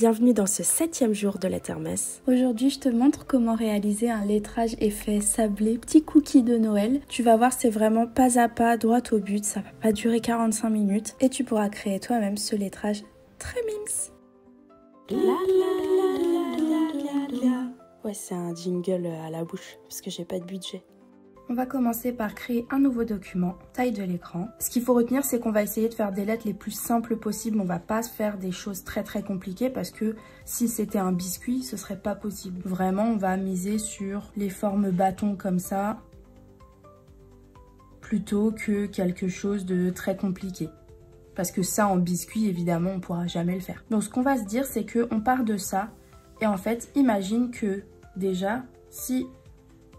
Bienvenue dans ce 7e jour de la Termesse. Aujourd'hui, je te montre comment réaliser un lettrage effet sablé, petit cookie de Noël. Tu vas voir, c'est vraiment pas à pas, droit au but, ça va pas durer 45 minutes et tu pourras créer toi-même ce lettrage très mimes. Ouais, c'est un jingle à la bouche parce que j'ai pas de budget. On va commencer par créer un nouveau document, taille de l'écran. Ce qu'il faut retenir, c'est qu'on va essayer de faire des lettres les plus simples possibles. On va pas faire des choses très compliquées parce que si c'était un biscuit, ce serait pas possible. Vraiment, on va miser sur les formes bâtons comme ça, plutôt que quelque chose de très compliqué. Parce que ça, en biscuit, évidemment, on pourra jamais le faire. Donc, ce qu'on va se dire, c'est qu'on part de ça. Et en fait, imagine que déjà, si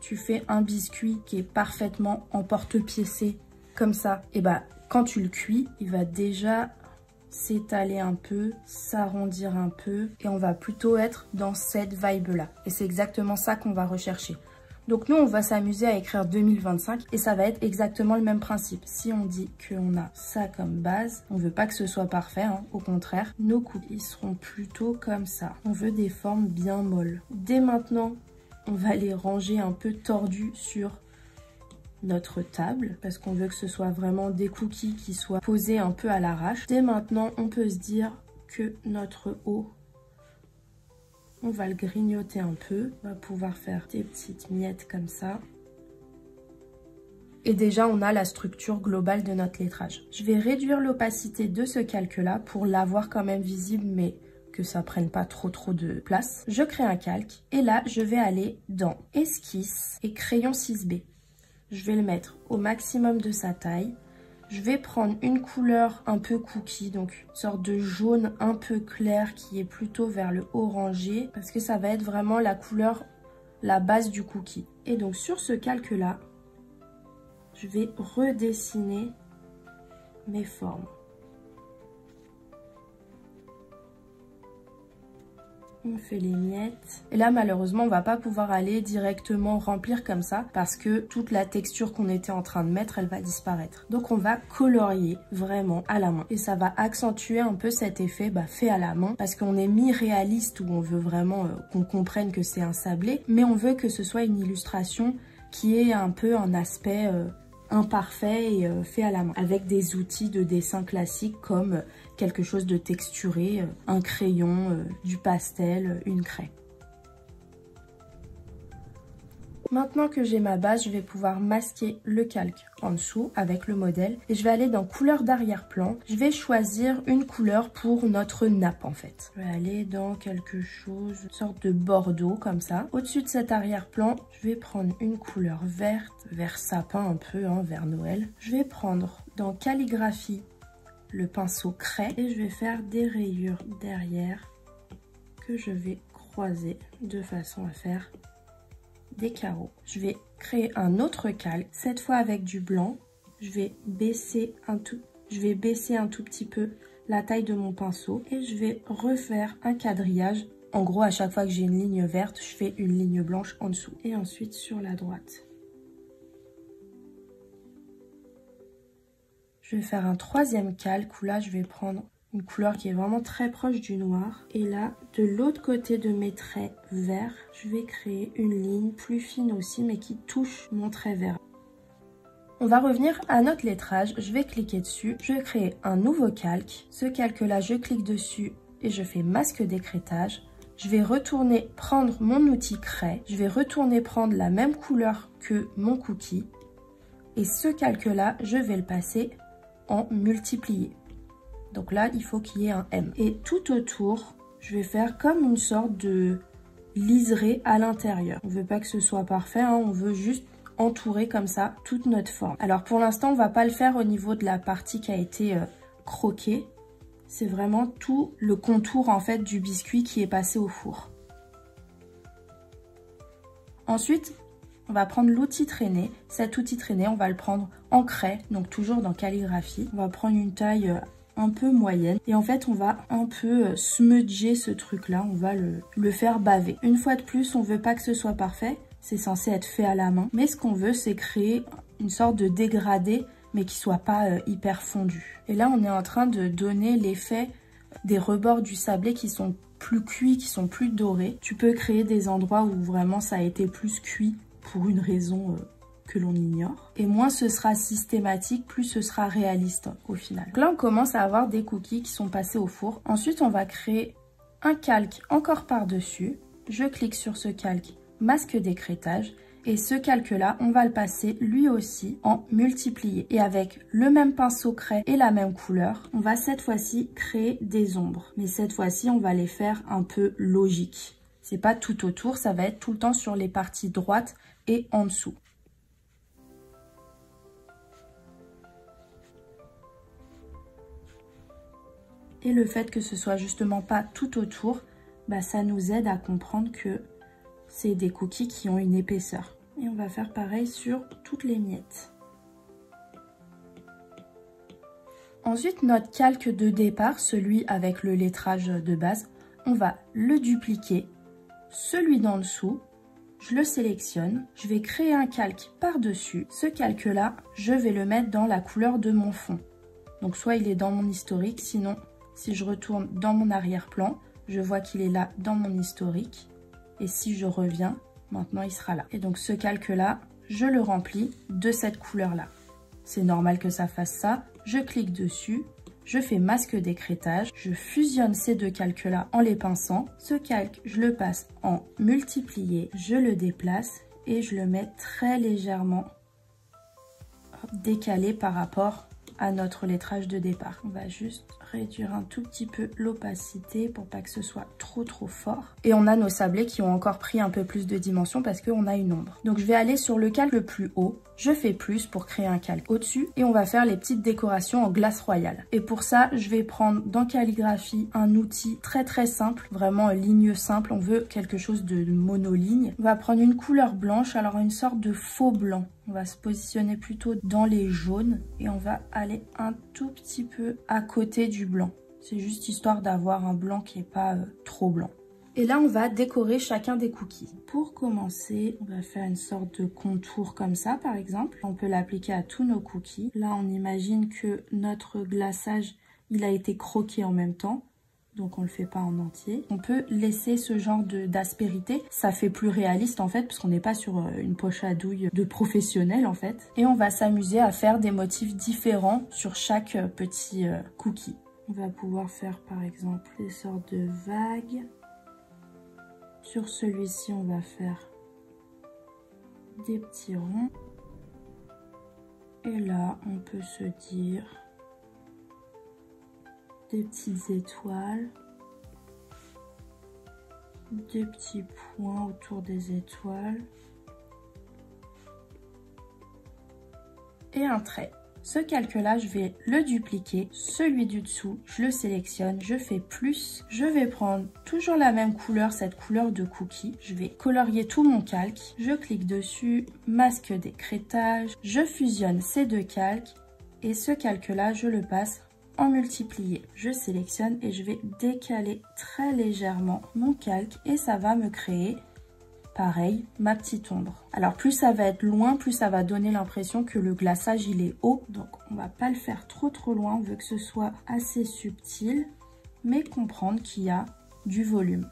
tu fais un biscuit qui est parfaitement emporte-piécé comme ça, et bah quand tu le cuis, il va déjà s'étaler un peu, s'arrondir un peu et on va plutôt être dans cette vibe là. Et c'est exactement ça qu'on va rechercher. Donc nous, on va s'amuser à écrire 2025 et ça va être exactement le même principe. Si on dit qu'on a ça comme base, on veut pas que ce soit parfait, hein. Au contraire, nos cookies seront plutôt comme ça. On veut des formes bien molles. Dès maintenant, on va les ranger un peu tordus sur notre table parce qu'on veut que ce soit vraiment des cookies qui soient posés un peu à l'arrache. Dès maintenant, on peut se dire que notre haut, on va le grignoter un peu. On va pouvoir faire des petites miettes comme ça. Et déjà, on a la structure globale de notre lettrage. Je vais réduire l'opacité de ce calque-là pour l'avoir quand même visible, mais que ça prenne pas trop de place. Je crée un calque et là, je vais aller dans Esquisse et Crayon 6B. Je vais le mettre au maximum de sa taille. Je vais prendre une couleur un peu cookie, donc une sorte de jaune un peu clair qui est plutôt vers le orangé parce que ça va être vraiment la couleur, la base du cookie. Et donc sur ce calque-là, je vais redessiner mes formes. On fait les miettes. Et là, malheureusement, on va pas pouvoir aller directement remplir comme ça parce que toute la texture qu'on était en train de mettre, elle va disparaître. Donc, on va colorier vraiment à la main. Et ça va accentuer un peu cet effet fait à la main parce qu'on est mi-réaliste où on veut vraiment qu'on comprenne que c'est un sablé, mais on veut que ce soit une illustration qui ait un peu un aspect imparfait et fait à la main avec des outils de dessin classiques comme quelque chose de texturé, un crayon, du pastel, une craie. Maintenant que j'ai ma base, je vais pouvoir masquer le calque en dessous avec le modèle et je vais aller dans couleur d'arrière-plan. Je vais choisir une couleur pour notre nappe en fait. Je vais aller dans quelque chose, une sorte de bordeaux comme ça. Au-dessus de cet arrière-plan, je vais prendre une couleur verte, vert sapin un peu, hein, vers Noël. Je vais prendre dans calligraphie le pinceau craie et je vais faire des rayures derrière que je vais croiser de façon à faire des carreaux. Je vais créer un autre calque, cette fois avec du blanc. Je vais baisser un tout petit peu la taille de mon pinceau et je vais refaire un quadrillage. En gros, à chaque fois que j'ai une ligne verte, je fais une ligne blanche en dessous. Et ensuite sur la droite, je vais faire un troisième calque où là, je vais prendre une couleur qui est vraiment très proche du noir. Et là, de l'autre côté de mes traits verts, je vais créer une ligne plus fine aussi, mais qui touche mon trait vert. On va revenir à notre lettrage. Je vais cliquer dessus. Je vais créer un nouveau calque. Ce calque-là, je clique dessus et je fais masque d'écrêtage. Je vais retourner prendre mon outil craie. Je vais retourner prendre la même couleur que mon cookie. Et ce calque-là, je vais le passer en multiplié. Donc là, il faut qu'il y ait un M. Et tout autour, je vais faire comme une sorte de liseré à l'intérieur. On ne veut pas que ce soit parfait, hein, on veut juste entourer comme ça toute notre forme. Alors pour l'instant, on ne va pas le faire au niveau de la partie qui a été croquée. C'est vraiment tout le contour en fait du biscuit qui est passé au four. Ensuite, on va prendre l'outil traîné. Cet outil traîné, on va le prendre en craie, donc toujours dans calligraphie. On va prendre une taille un peu moyenne et en fait on va un peu smudger ce truc là, on va le faire baver. Une fois de plus, on veut pas que ce soit parfait, c'est censé être fait à la main, mais ce qu'on veut c'est créer une sorte de dégradé mais qui soit pas hyper fondu. Et là on est en train de donner l'effet des rebords du sablé qui sont plus cuits, qui sont plus dorés. Tu peux créer des endroits où vraiment ça a été plus cuit pour une raison que l'on ignore. Et moins ce sera systématique, plus ce sera réaliste au final. Donc là, on commence à avoir des cookies qui sont passés au four. Ensuite, on va créer un calque encore par-dessus. Je clique sur ce calque, masque d'écrêtage. Et ce calque-là, on va le passer lui aussi en multiplié. Et avec le même pinceau craie et la même couleur, on va cette fois-ci créer des ombres. Mais cette fois-ci, on va les faire un peu logiques. C'est pas tout autour, ça va être tout le temps sur les parties droites et en dessous. Et le fait que ce soit justement pas tout autour, bah, ça nous aide à comprendre que c'est des cookies qui ont une épaisseur. Et on va faire pareil sur toutes les miettes. Ensuite, notre calque de départ, celui avec le lettrage de base, on va le dupliquer. Celui d'en dessous, je le sélectionne. Je vais créer un calque par-dessus. Ce calque-là, je vais le mettre dans la couleur de mon fond. Donc soit il est dans mon historique, sinon si je retourne dans mon arrière-plan, je vois qu'il est là dans mon historique. Et si je reviens, maintenant il sera là. Et donc ce calque-là, je le remplis de cette couleur-là. C'est normal que ça fasse ça. Je clique dessus, je fais masque d'écrêtage, je fusionne ces deux calques-là en les pinçant. Ce calque, je le passe en multiplié, je le déplace et je le mets très légèrement décalé par rapport à notre lettrage de départ. On va juste réduire un tout petit peu l'opacité pour pas que ce soit trop fort. Et on a nos sablés qui ont encore pris un peu plus de dimension parce qu'on a une ombre. Donc je vais aller sur le calque le plus haut, je fais plus pour créer un calque au-dessus et on va faire les petites décorations en glace royale. Et pour ça, je vais prendre dans calligraphie un outil très simple, vraiment ligne simple, on veut quelque chose de monoligne. On va prendre une couleur blanche, alors une sorte de faux blanc. On va se positionner plutôt dans les jaunes et on va aller un tout petit peu à côté du blanc. C'est juste histoire d'avoir un blanc qui n'est pas trop blanc. Et là, on va décorer chacun des cookies. Pour commencer, on va faire une sorte de contour comme ça, par exemple. On peut l'appliquer à tous nos cookies. Là, on imagine que notre glaçage, il a été croqué en même temps. Donc on le fait pas en entier. On peut laisser ce genre d'aspérité. Ça fait plus réaliste en fait, parce qu'on n'est pas sur une poche à douille de professionnel en fait. Et on va s'amuser à faire des motifs différents sur chaque petit cookie. On va pouvoir faire par exemple des sortes de vagues. Sur celui-ci, on va faire des petits ronds. Et là, on peut se dire des petites étoiles, des petits points autour des étoiles et un trait. Ce calque-là, je vais le dupliquer. Celui du dessous, je le sélectionne, je fais plus. Je vais prendre toujours la même couleur, cette couleur de cookie. Je vais colorier tout mon calque. Je clique dessus, masque d'écrêtage. Je fusionne ces deux calques et ce calque-là, je le passe en multiplié. Je sélectionne et je vais décaler très légèrement mon calque et ça va me créer, pareil, ma petite ombre. Alors plus ça va être loin, plus ça va donner l'impression que le glaçage il est haut. Donc on va pas le faire trop loin, on veut que ce soit assez subtil, mais comprendre qu'il y a du volume.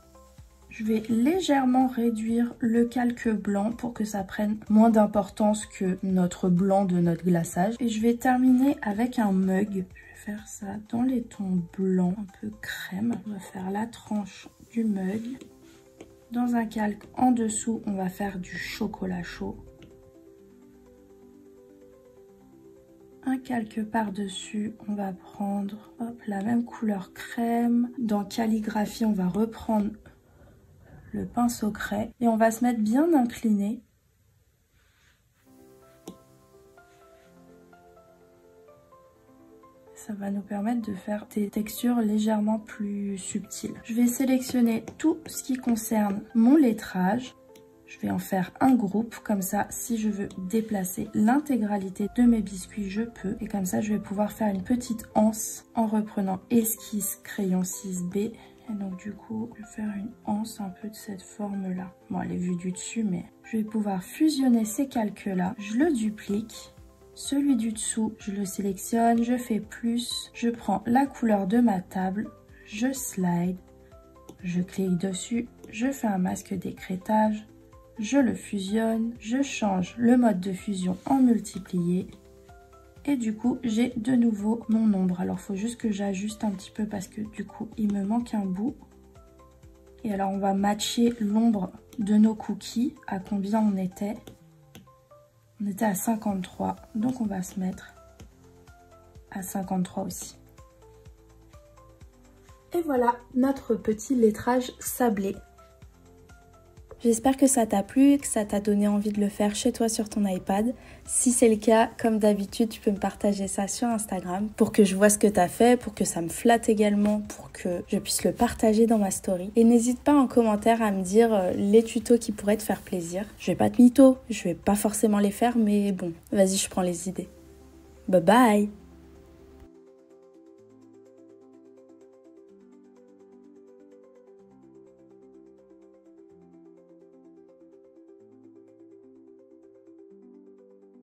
Je vais légèrement réduire le calque blanc pour que ça prenne moins d'importance que notre blanc de notre glaçage. Et je vais terminer avec un mug. Je vais faire ça dans les tons blancs, un peu crème. On va faire la tranche du mug. Dans un calque en dessous, on va faire du chocolat chaud. Un calque par-dessus, on va prendre la même couleur crème. Dans calligraphie, on va reprendre le pinceau craie et on va se mettre bien incliné. Ça va nous permettre de faire des textures légèrement plus subtiles. Je vais sélectionner tout ce qui concerne mon lettrage. Je vais en faire un groupe, comme ça si je veux déplacer l'intégralité de mes biscuits, je peux. Et comme ça je vais pouvoir faire une petite anse en reprenant esquisse crayon 6B. Et donc du coup, je vais faire une anse un peu de cette forme-là. Bon, elle est vue du dessus, mais je vais pouvoir fusionner ces calques-là. Je le duplique. Celui du dessous, je le sélectionne, je fais plus. Je prends la couleur de ma table, je slide. je clique dessus, je fais un masque d'écrêtage, je le fusionne, je change le mode de fusion en multiplié. Et du coup, j'ai de nouveau mon ombre. Alors, il faut juste que j'ajuste un petit peu parce que du coup, il me manque un bout. Et alors, on va matcher l'ombre de nos cookies. À combien on était? On était à 53. Donc, on va se mettre à 53 aussi. Et voilà, notre petit lettrage sablé. J'espère que ça t'a plu et que ça t'a donné envie de le faire chez toi sur ton iPad. Si c'est le cas, comme d'habitude, tu peux me partager ça sur Instagram pour que je vois ce que t'as fait, pour que ça me flatte également, pour que je puisse le partager dans ma story. Et n'hésite pas en commentaire à me dire les tutos qui pourraient te faire plaisir. Je vais pas te mytho, je vais pas forcément les faire, mais bon, vas-y, je prends les idées. Bye bye!